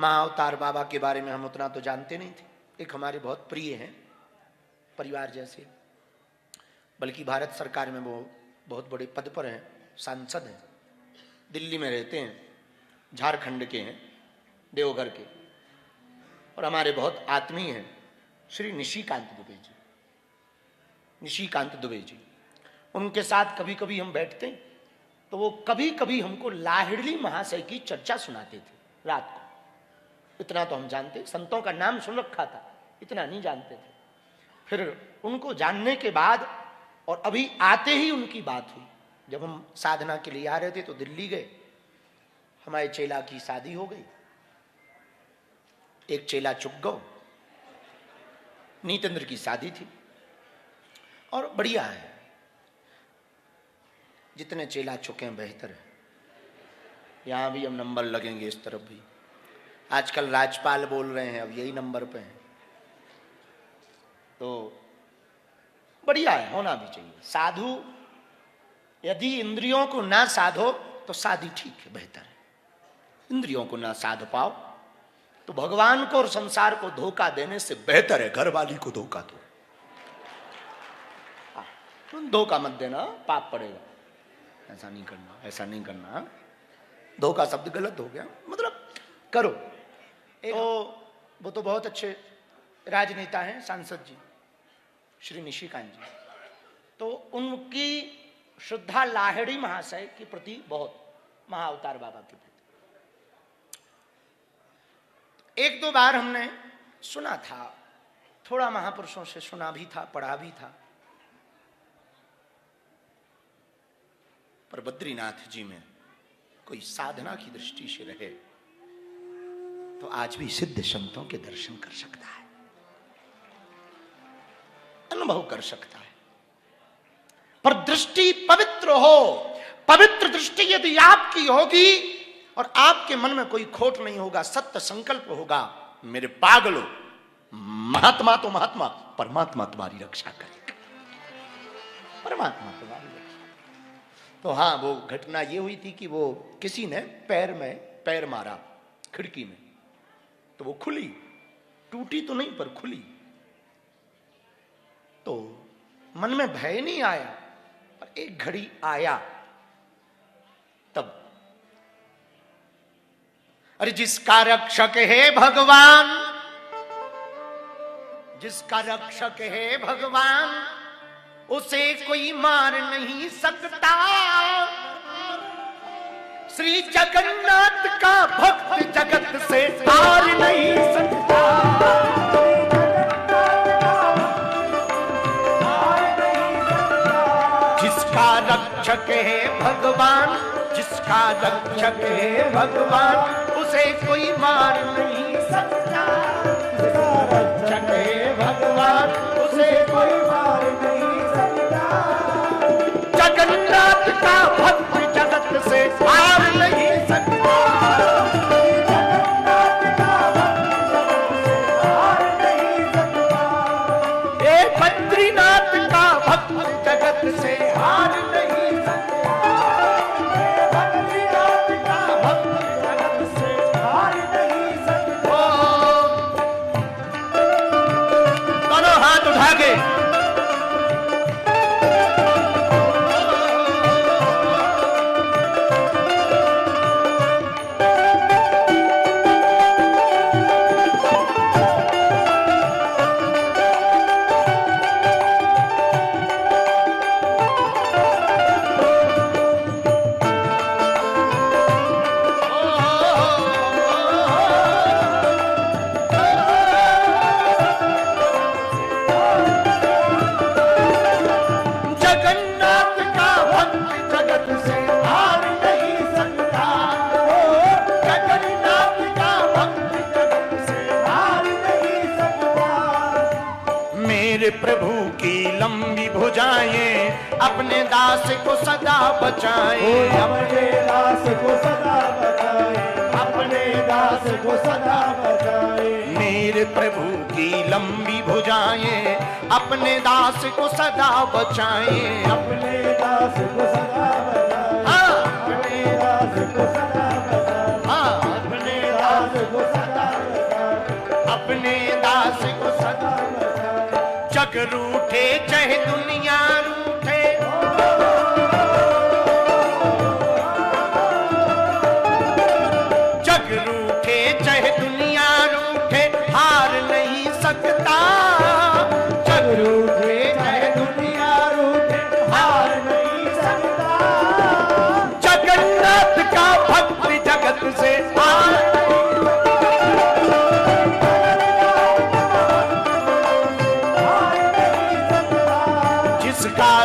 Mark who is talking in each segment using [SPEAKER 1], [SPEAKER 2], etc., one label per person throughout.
[SPEAKER 1] महाअवतार बाबा के बारे में हम उतना तो जानते नहीं थे। एक हमारे बहुत प्रिय हैं, परिवार जैसे, बल्कि भारत सरकार में वो बहुत बड़े पद पर हैं, सांसद हैं, दिल्ली में रहते हैं, झारखंड के हैं, देवघर के, और हमारे बहुत आत्मीय हैं श्री निशिकांत दुबे जी। निशिकांत दुबे जी, उनके साथ कभी कभी हम बैठते हैं तो वो कभी कभी हमको लाहिड़ी महाशय की चर्चा सुनाते थे रात को। इतना तो हम जानते, संतों का नाम सुन रखा था, इतना नहीं जानते थे। फिर उनको जानने के बाद और अभी आते ही उनकी बात हुई। जब हम साधना के लिए आ रहे थे तो दिल्ली गए, हमारे चेला की शादी हो गई, एक चेला चुक गो, नीतेंद्र की शादी थी, और बढ़िया है, जितने चेला चुके हैं बेहतर है। यहां भी हम नंबर लगेंगे, इस तरफ भी। आजकल राजपाल बोल रहे हैं, अब यही नंबर पे हैं, तो बढ़िया है, होना भी चाहिए। साधु यदि इंद्रियों को ना साधो तो शादी ठीक है, बेहतर है। इंद्रियों को ना साध पाओ तो भगवान को और संसार को धोखा देने से बेहतर है घर वाली को धोखा दो। धोखा मत देना, पाप पड़ेगा। ऐसा नहीं करना, ऐसा नहीं करना। धोखा शब्द गलत हो गया, मतलब करो। तो वो तो बहुत अच्छे राजनेता हैं, सांसद जी श्री निशिकांत जी। तो उनकी श्रद्धा लाहिड़ी महाशय के प्रति बहुत, महाअवतार बाबा के प्रति। एक दो बार हमने सुना था, थोड़ा महापुरुषों से सुना भी था, पढ़ा भी था। पर बद्रीनाथ जी में कोई साधना की दृष्टि से रहे तो आज भी सिद्ध संतों के दर्शन कर सकता है, अनुभव कर सकता है। पर दृष्टि पवित्र हो, पवित्र दृष्टि यदि आपकी होगी और आपके मन में कोई खोट नहीं होगा, सत्य संकल्प होगा, मेरे पागलों, महात्मा तो महात्मा, परमात्मा तुम्हारी रक्षा करेगा, परमात्मा तुम्हारी रक्षा। तो हाँ, वो घटना ये हुई थी कि वो किसी ने पैर में पैर मारा खिड़की में, तो वो खुली, टूटी तो नहीं पर खुली। तो मन में भय नहीं आया, पर एक घड़ी आया तब, अरे जिसका रक्षक है भगवान, जिसका रक्षक है भगवान, उसे कोई मार नहीं सकता। श्री जगन्नाथ का भक्त जगत से तार नहीं सकता। जिसका रक्षक है भगवान, जिसका रक्षक है भगवान, उसे कोई मार नहीं सकता। जिसका रक्षक है भगवान, उसे कोई मार नहीं सकता। जगन्नाथ का भक्त जगत से हार नहीं सकता। जगन्नाथ का भक्त जगत से हार नहीं सकता। ये बद्रीनाथ का भक्त जगत से हार नहीं सकता। बद्रीनाथ का भक्त जगत से हार नहीं सकता। दोनों हाथ उठा के प्रभु की लंबी भुजाएं अपने दास को सदा बचाएं।
[SPEAKER 2] अपने दास को सदा बचाए, अपने दास को सदा बचाए।
[SPEAKER 1] मेरे प्रभु की लंबी भुजाएं अपने दास को सदा बचाएं।
[SPEAKER 2] अपने दास को सदा बचाए, अपने दास को सदा बचाए, अपने दास को सदा
[SPEAKER 1] जग रूठे चाहे दुनिया रूठे, जग रूठे चाहे दुनिया रूठे, हार नहीं सकता। जग रूठे चाहे दुनिया रूठे, हार नहीं सकता। जगन्नाथ का भक्त जगत से हार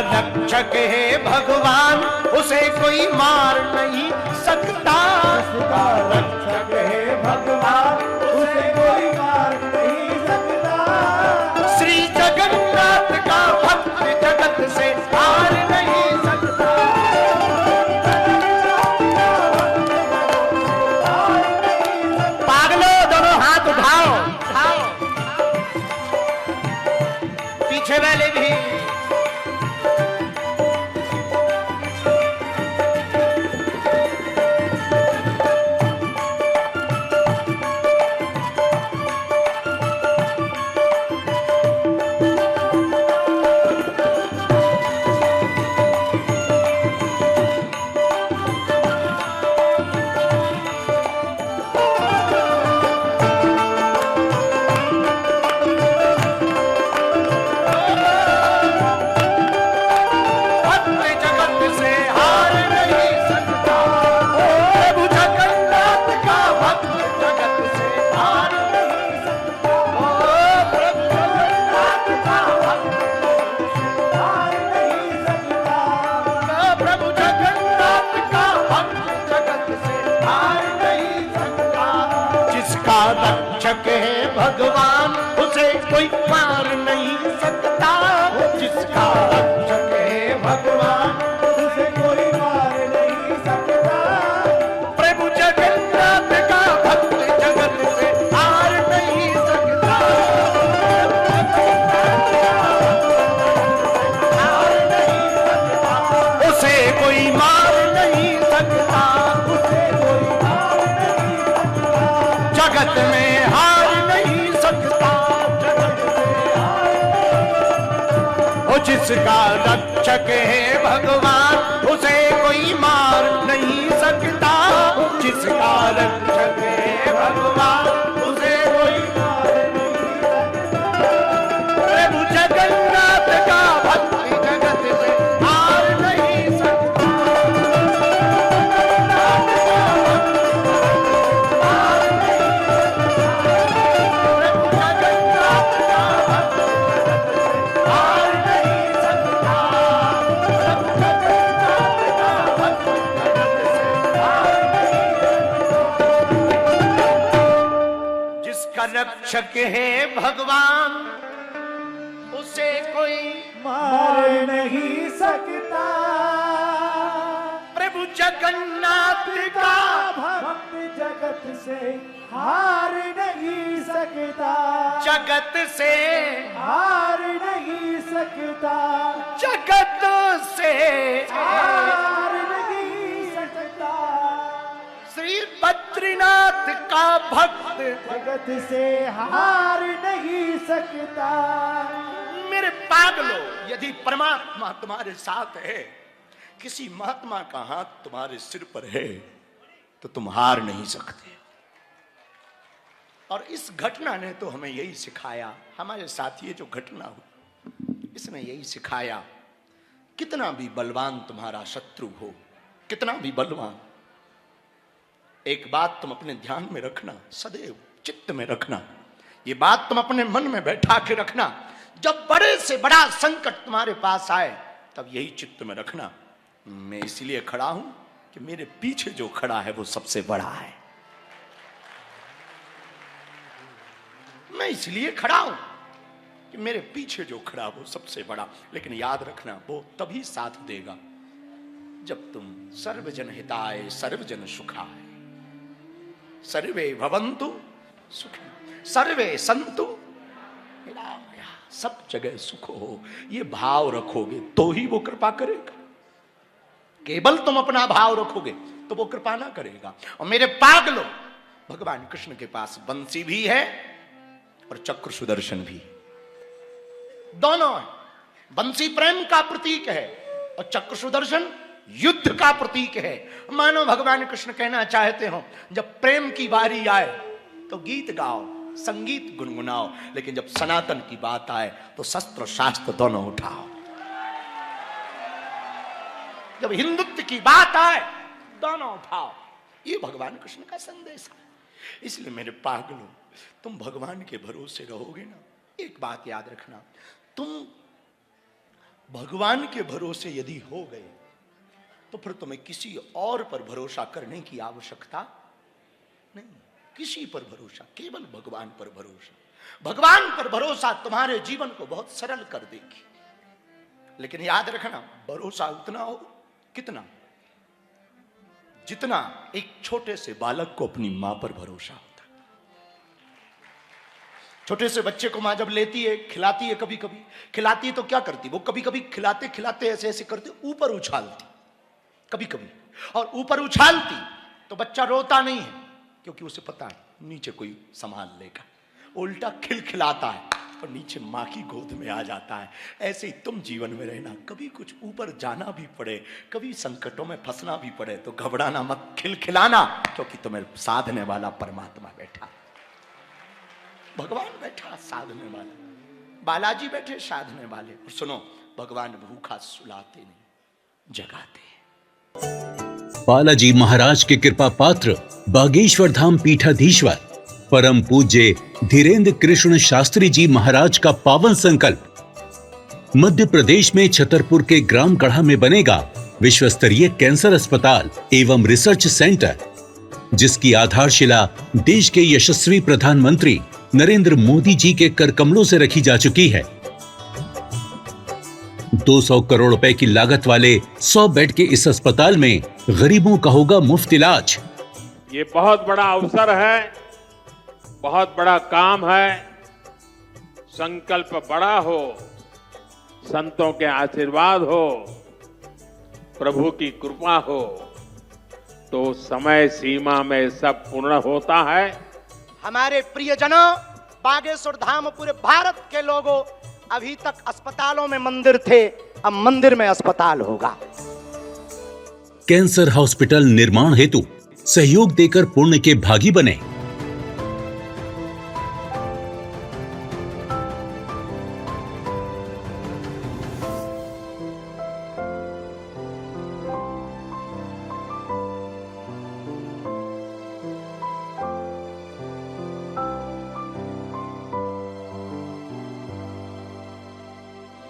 [SPEAKER 1] रक्षक है भगवान, उसे कोई मार नहीं सकता।
[SPEAKER 2] जिसका रक्षक है भगवान, उसे कोई मार नहीं सकता।
[SPEAKER 1] श्री जगन्नाथ का भक्त जगत से हार नहीं सकता। पागलो दोनों हाथ उठाओ, पीछे वाले भी। रक्षक है भगवान, उसे कोई मार नहीं सकता। जिसका रक्षक है भगवान,
[SPEAKER 2] उसे कोई मार नहीं सकता।
[SPEAKER 1] प्रभु जगन्नाथ का भक्त जगत से हार नहीं सकता। हार नहीं सकता, उसे कोई मार नहीं सकता।
[SPEAKER 2] उसे कोई मार नहीं सकता।
[SPEAKER 1] जगत में जिसका रक्षक है भगवान, उसे कोई मार नहीं सकता। जिसका रक्षक है भगवान, उसे कोई मार नहीं सकता। प्रभु जगन्नाथ का भक्त जगत से हार नहीं सकता। हार नहीं रक्षक है भगवान, उसे कोई
[SPEAKER 2] मार नहीं सकता।
[SPEAKER 1] प्रभु जगन्नाथ का
[SPEAKER 2] भक्त जगत से हार नहीं सकता।
[SPEAKER 1] जगत से
[SPEAKER 2] हार नहीं सकता।
[SPEAKER 1] जगत से
[SPEAKER 2] हार नहीं सकता।
[SPEAKER 1] श्री बद्रीनाथ का भक्त
[SPEAKER 2] जगत से हार नहीं सकता।
[SPEAKER 1] मेरे पागलो, यदि परमात्मा तुम्हारे साथ है, किसी महात्मा का हाथ तुम्हारे सिर पर है, तो तुम हार नहीं सकते। और इस घटना ने तो हमें यही सिखाया। हमारे साथ ये जो घटना हुई, इसने यही सिखाया, कितना भी बलवान तुम्हारा शत्रु हो, कितना भी बलवान, एक बात तुम अपने ध्यान में रखना, सदैव चित्त में रखना, ये बात तुम अपने मन में बैठा के रखना। जब बड़े से बड़ा संकट तुम्हारे पास आए, तब यही चित्त में रखना, मैं इसलिए खड़ा हूं कि मेरे पीछे जो खड़ा है वो सबसे बड़ा है। मैं इसलिए खड़ा हूं कि मेरे पीछे जो खड़ा वो सबसे बड़ा। लेकिन याद रखना, वो तभी साथ देगा जब तुम सर्वजन हिताय सर्वजन सुखाय, सर्वे भवन्तु सुखी सर्वे संतु निरामया, सब जगह सुख हो, ये भाव रखोगे तो ही वो कृपा करेगा। केवल तुम अपना भाव रखोगे तो वो कृपा ना करेगा। और मेरे पागलों, भगवान कृष्ण के पास बंसी भी है और चक्र सुदर्शन भी। दोनों है। बंसी प्रेम का प्रतीक है और चक्र सुदर्शन युद्ध का प्रतीक है। मानो भगवान कृष्ण कहना चाहते हो, जब प्रेम की बारी आए तो गीत गाओ, संगीत गुनगुनाओ, लेकिन जब सनातन की बात आए तो शस्त्र शास्त्र दोनों उठाओ। जब हिंदुत्व की बात आए दोनों उठाओ। ये भगवान कृष्ण का संदेश है। इसलिए मेरे पागलों, तुम भगवान के भरोसे रहोगे ना, एक बात याद रखना, तुम भगवान के भरोसे यदि हो गए तो फिर तुम्हें किसी और पर भरोसा करने की आवश्यकता नहीं। किसी पर भरोसा, केवल भगवान पर भरोसा। भगवान पर भरोसा तुम्हारे जीवन को बहुत सरल कर देगी। लेकिन याद रखना, भरोसा उतना हो कितना, जितना एक छोटे से बालक को अपनी मां पर भरोसा होता है। छोटे से बच्चे को मां जब लेती है, खिलाती है, कभी कभी खिलाती है तो क्या करती, वो कभी कभी खिलाते खिलाते ऐसे ऐसे करते ऊपर उछालती, कभी कभी, और ऊपर उछालती तो बच्चा रोता नहीं है, क्योंकि उसे पता है नीचे कोई संभाल लेगा। उल्टा खिलखिलाता है और नीचे मां की गोद में आ जाता है। ऐसे ही तुम जीवन में रहना, कभी कुछ ऊपर जाना भी पड़े, कभी संकटों में फंसना भी पड़े तो घबराना मत, खिलखिलाना, क्योंकि तुम्हें साधने वाला परमात्मा बैठा, भगवान बैठा साधने वाला, बालाजी बैठे साधने वाले। और सुनो, भगवान भूखा सुलाते नहीं, जगाते हैं।
[SPEAKER 3] बालाजी महाराज के कृपा पात्र बागेश्वर धाम पीठाधीश्वर परम पूज्य धीरेन्द्र कृष्ण शास्त्री जी महाराज का पावन संकल्प। मध्य प्रदेश में छतरपुर के ग्राम गढ़ा में बनेगा विश्व स्तरीय कैंसर अस्पताल एवं रिसर्च सेंटर, जिसकी आधारशिला देश के यशस्वी प्रधानमंत्री नरेंद्र मोदी जी के कर कमलों से रखी जा चुकी है। 200 करोड़ रुपए की लागत वाले 100 बेड के इस अस्पताल में गरीबों का होगा मुफ्त इलाज।
[SPEAKER 4] ये बहुत बड़ा अवसर है, बहुत बड़ा काम है। संकल्प बड़ा हो, संतों के आशीर्वाद हो, प्रभु की कृपा हो, तो समय सीमा में सब पूर्ण होता है।
[SPEAKER 1] हमारे प्रियजनों, बागेश्वर धाम पूरे भारत के लोगों, अभी तक अस्पतालों में मंदिर थे, अब मंदिर में अस्पताल होगा।
[SPEAKER 3] कैंसर हॉस्पिटल निर्माण हेतु सहयोग देकर पुण्य के भागी बने